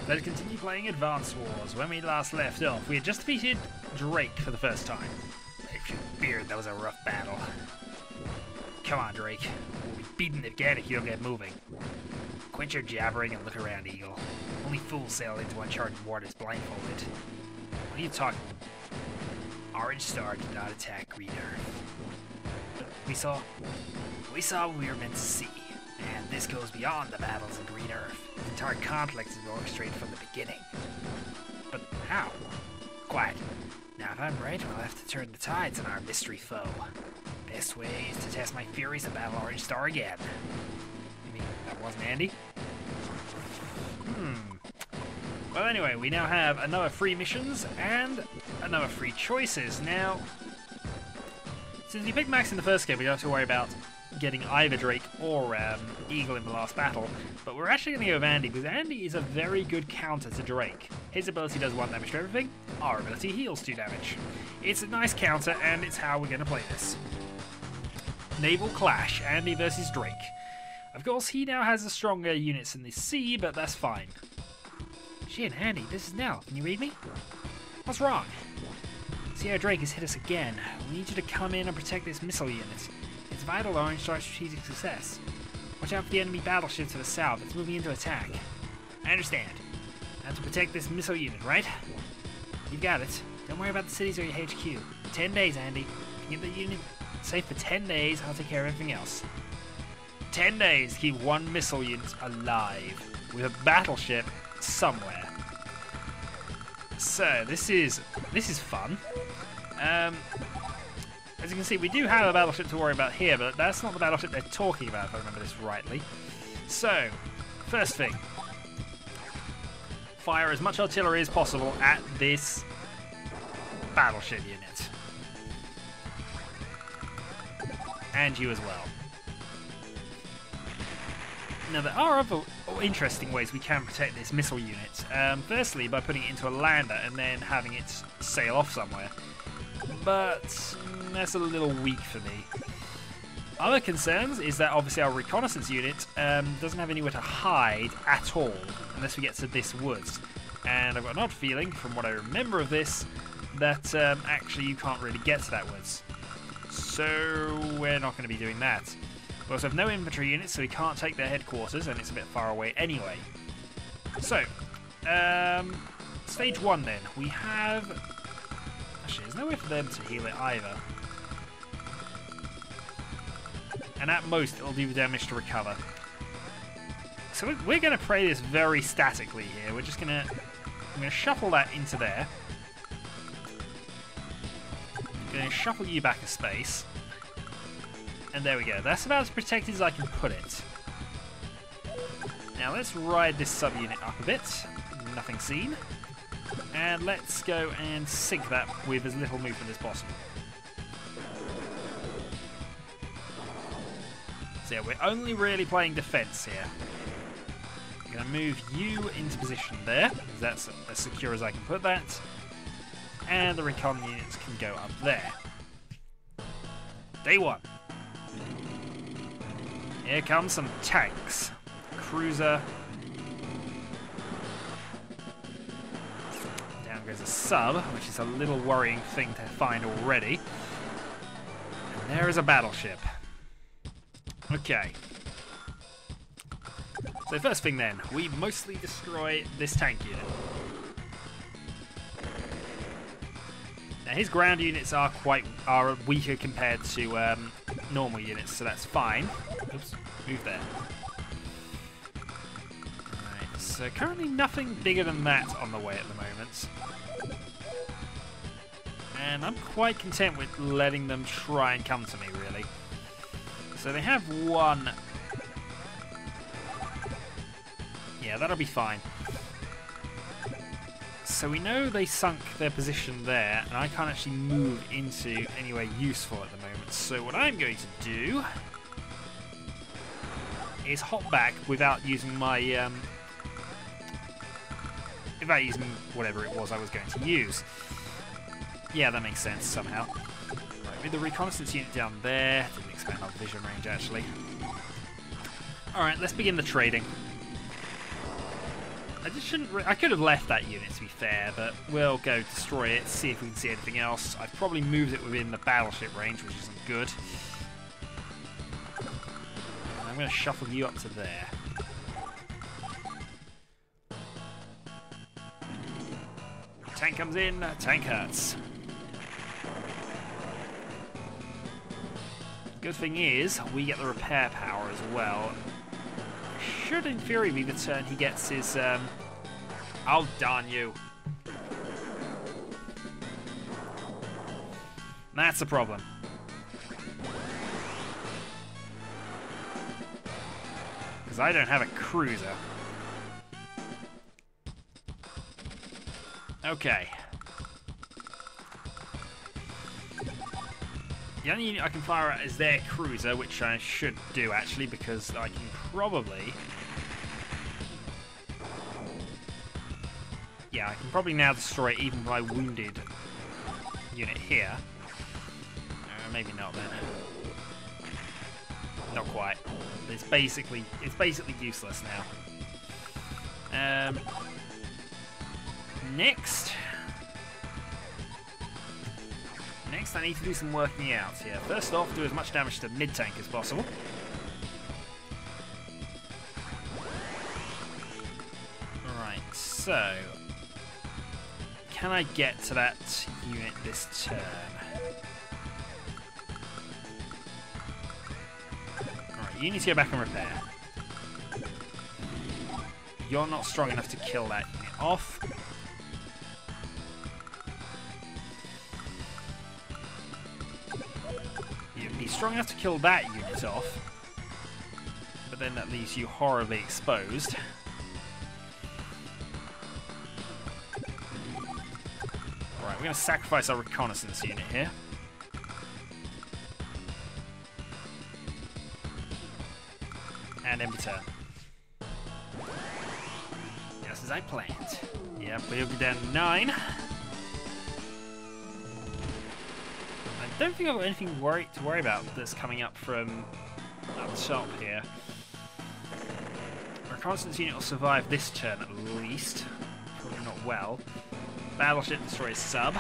Let's continue playing Advance Wars. When we last left off, we had just defeated Drake for the first time. Beard, that was a rough battle. Come on, Drake. We'll be beaten again if you don't get moving. Quit your jabbering and look around, Eagle. Only fools sail into uncharted waters blindfolded. What are you talking about? Orange Star did not attack Green Earth. We saw what we were meant to see. And this goes beyond the battles in Green Earth. The entire conflict is orchestrated from the beginning. But how? Quiet. Now if I'm right, we'll have to turn the tides on our mystery foe. Best way is to test my furies and battle Orange Star again. You mean that wasn't Andy? Well anyway, we now have another 3 missions and another 3 choices. Now, since you picked Max in the first game, we don't have to worry about getting either Drake or Eagle in the last battle, but we're actually going to go with Andy, because Andy is a very good counter to Drake. His ability does 1 damage to everything, our ability heals 2 damage. It's a nice counter, and it's how we're going to play this. Naval Clash, Andy versus Drake. Of course, he now has the stronger units in the sea, but that's fine. Shit, Andy, this is Nell. Can you read me? What's wrong? Sierra Drake has hit us again. We need you to come in and protect this missile unit. It's vital to Orange Star's strategic success. Watch out for the enemy battleship to the south. It's moving into attack. I understand. Now to protect this missile unit, right? You've got it. Don't worry about the cities or your HQ. 10 days, Andy. Keep the unit safe for 10 days. I'll take care of everything else. 10 days to keep 1 missile unit alive with a battleship somewhere. So this is fun. As you can see, we do have a battleship to worry about here, but that's not the battleship they're talking about, if I remember this rightly. So, first thing. Fire as much artillery as possible at this battleship unit. And you as well. Now, there are other interesting ways we can protect this missile unit. Firstly, by putting it into a lander and then having it sail off somewhere. But that's a little weak for me. Other concerns is that obviously our reconnaissance unit doesn't have anywhere to hide at all unless we get to this woods. And I've got an odd feeling, from what I remember of this, that actually you can't really get to that woods. So we're not going to be doing that. We also have no infantry units, so we can't take their headquarters, and it's a bit far away anyway. So, stage 1 then. We have... Actually, there's no way for them to heal it either. And at most, it'll do damage to recover. So we're going to play this very statically here. We're just going to... I'm going to shuffle that into there. I'm going to shuffle you back a space. And there we go. That's about as protected as I can put it. Now let's ride this subunit up a bit. Nothing seen. And let's go and sink that with as little movement as possible. So yeah, we're only really playing defense here. I'm going to move you into position there, because that's as secure as I can put that. And the recon units can go up there. Day 1. Here comes some tanks. Cruiser. Down goes a sub, which is a little worrying thing to find already. And there is a battleship. Okay. So first thing then, we mostly destroy this tank unit. Now his ground units are weaker compared to normal units, so that's fine. Oops, move there. Alright, so currently nothing bigger than that on the way at the moment. And I'm quite content with letting them try and come to me, really. So they have 1. Yeah, that'll be fine. So we know they sunk their position there, and I can't actually move into anywhere useful at the moment. So what I'm going to do is hop back without using my whatever it was I was going to use. Yeah, that makes sense somehow. Right, with the reconnaissance unit down there, didn't expand our vision range actually. Alright, let's begin the trading. I just shouldn't. I could have left that unit, to be fair, but we'll go destroy it, see if we can see anything else. I've probably moved it within the battleship range, which isn't good. And I'm going to shuffle you up to there. Tank comes in, tank hurts. Good thing is, we get the repair power as well. Should, in theory, be the turn he gets his, Oh, darn you. That's a problem. Because I don't have a cruiser. Okay. The only unit I can fire at is their cruiser, which I should do, actually, because I can probably... Yeah, I can probably now destroy even my wounded unit here. Maybe not then. Not quite. But it's basically useless now. Next, I need to do some working out here. First off, do as much damage to mid-tank as possible. Alright, so... Can I get to that unit this turn? Alright, you need to go back and repair. You're not strong enough to kill that unit off. You'd be strong enough to kill that unit off, but then that leaves you horribly exposed. Alright, we're going to sacrifice our reconnaissance unit here. And end turn. Just as I planned. Yep, we'll be down to 9. I don't think I've got anything to worry about that's coming up from up top here. Our reconnaissance unit will survive this turn at least. Probably not well. Battleship destroys sub.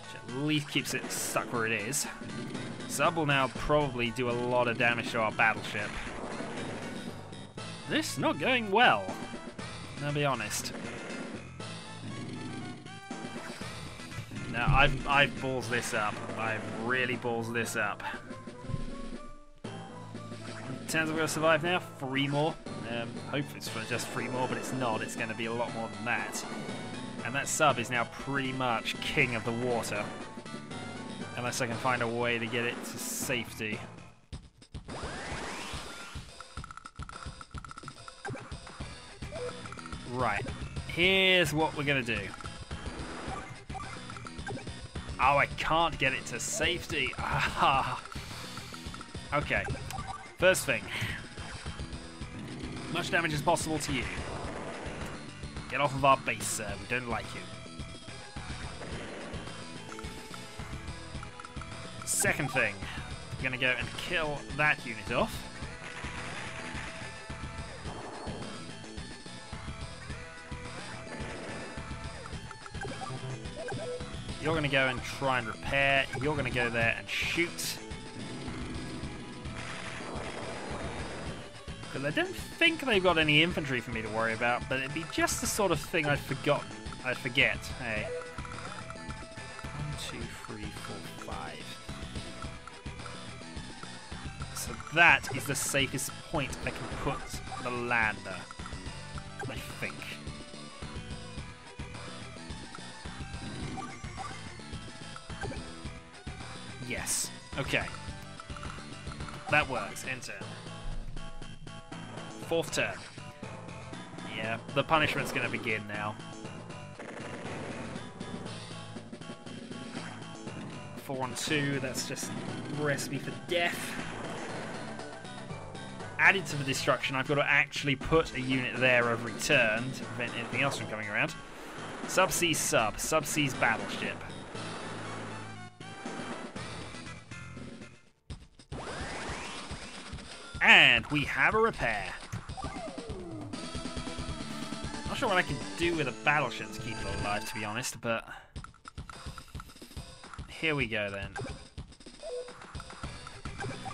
Which at least keeps it stuck where it is. Sub will now probably do a lot of damage to our battleship. This is not going well, I'll be honest. No, I've balls this up. I've really balls this up. Turns we're going to survive now. 3 more. Hope it's for just 3 more, but it's not. It's going to be a lot more than that. And that sub is now pretty much king of the water. Unless I can find a way to get it to safety. Right. Here's what we're going to do. Oh, I can't get it to safety. Ah. Okay. First thing. Much damage as possible to you. Get off of our base, sir. We don't like you. Second thing. I'm going to go and kill that unit off. You're going to go and try and repair. You're going to go there and shoot. Because I don't think they've got any infantry for me to worry about, but it'd be just the sort of thing I'd forgotten. I'd forget. Hey. 1, 2, 3, 4, 5. So that is the safest point I can put the lander. I think. Yes. Okay. That works. End turn. 4th turn. Yeah, the punishment's going to begin now. 4 on 2, that's just recipe for death. Added to the destruction, I've got to actually put a unit there every turn to prevent anything else from coming around. Subsea's sub, Subsea's battleship. And we have a repair. not sure what I can do with a battleship to keep it alive, to be honest, but here we go then.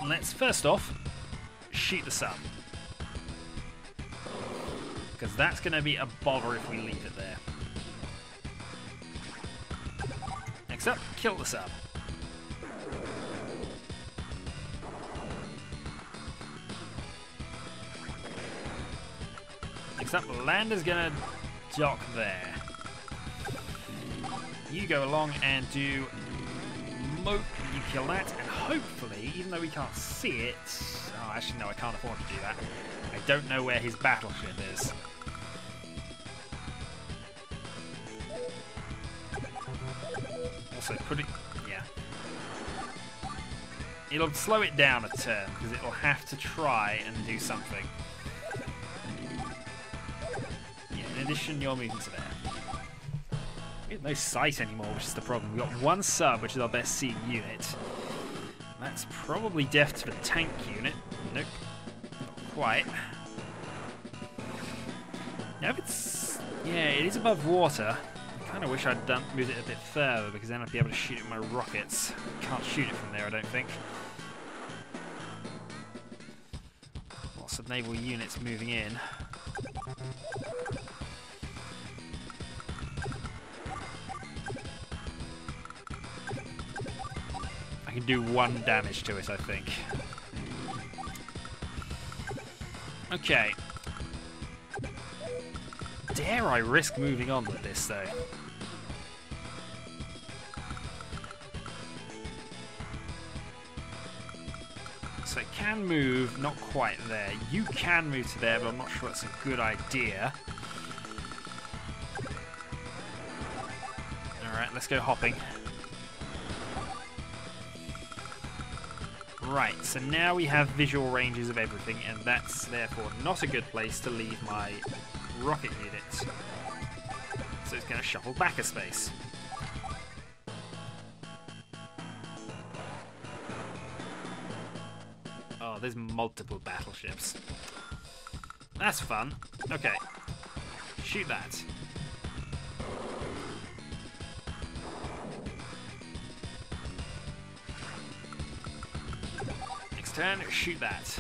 Let's first off shoot the sub, because that's going to be a bother if we leave it there. Next up, kill the sub. Next up, the lander's going to dock there. You go along and do moat, you kill that, and hopefully, even though we can't see it... Oh, actually no, I can't afford to do that. I don't know where his battleship is. Also, put it... yeah. It'll slow it down a turn, because it'll have to try and do something. Yeah, in addition, you're moving to there. We have no sight anymore, which is the problem. We've got one sub, which is our best seeing unit. That's probably death to the tank unit. Nope. Not quite. Now if it's... yeah, it is above water. I kind of wish I'd moved it a bit further, because then I'd be able to shoot it with my rockets. Can't shoot it from there, I don't think. Lots of naval units moving in. I can do 1 damage to it, I think. Okay. Dare I risk moving on with this, though? So it can move, not quite there. You can move to there, but I'm not sure it's a good idea. Alright, let's go hopping. Right, so now we have visual ranges of everything, and that's therefore not a good place to leave my rocket units. So it's going to shuffle back a space. Oh, there's multiple battleships. That's fun. Okay, shoot that. Turn, shoot that.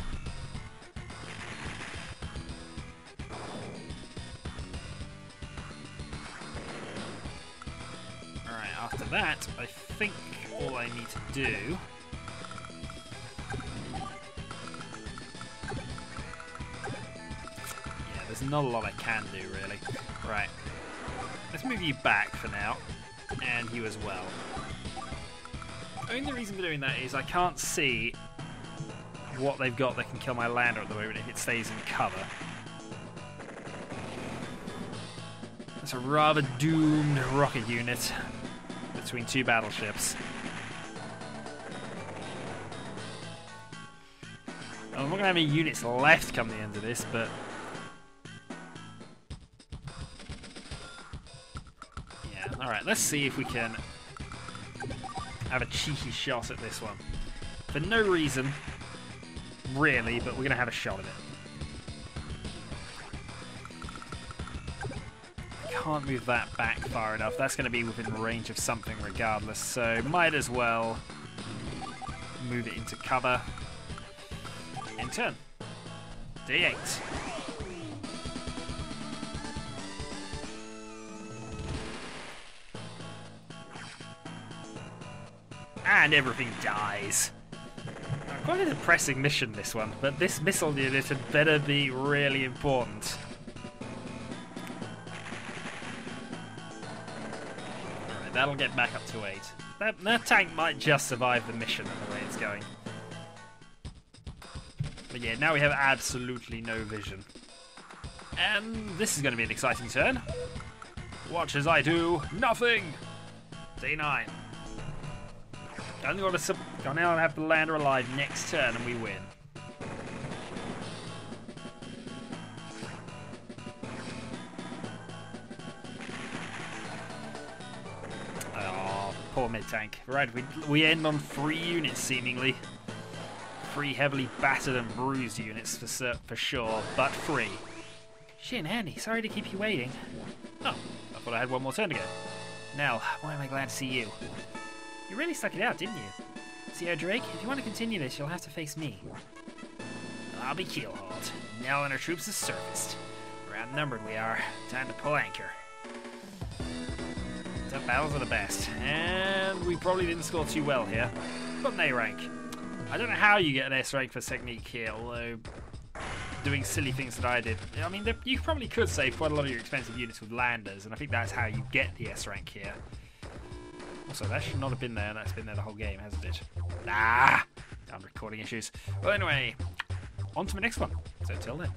Alright, after that, I think all I need to do... yeah, there's not a lot I can do, really. Right. Let's move you back for now, and you as well. The only reason for doing that is I can't see what they've got that can kill my lander at the moment if it stays in cover. That's a rather doomed rocket unit between 2 battleships. I'm not going to have any units left come the end of this, but... yeah, alright, let's see if we can have a cheeky shot at this one. For no reason... really, but we're going to have a shot at it. I can't move that back far enough. That's going to be within range of something regardless, so might as well move it into cover. In turn. D8. And everything dies. Quite a depressing mission, this one, but this missile unit had better be really important. Alright, that'll get back up to 8. That tank might just survive the mission the way it's going. But yeah, now we have absolutely no vision. And this is going to be an exciting turn. Watch as I do nothing! D9. Only got to now have the lander alive next turn and we win. Oh, poor mid-tank. Right, we end on 3 units seemingly. 3 heavily battered and bruised units for sure, but 3. Shin, Andy, sorry to keep you waiting. Oh, I thought I had one more turn to go. Nell, why am I glad to see you? You really stuck it out, didn't you? Sierra Drake, if you want to continue this, you'll have to face me. I'll be keelhauled. Nell and her troops have surfaced. We're outnumbered, we are. Time to pull anchor. Tough battles are the best. And we probably didn't score too well here. Got an A rank. I don't know how you get an S rank for technique here, although doing silly things that I did. I mean, you probably could save quite a lot of your expensive units with landers, and I think that's how you get the S rank here. Also, that should not have been there, and that's been there the whole game, hasn't it? Ah! Damn recording issues. Well, anyway, on to the next one. So, till then.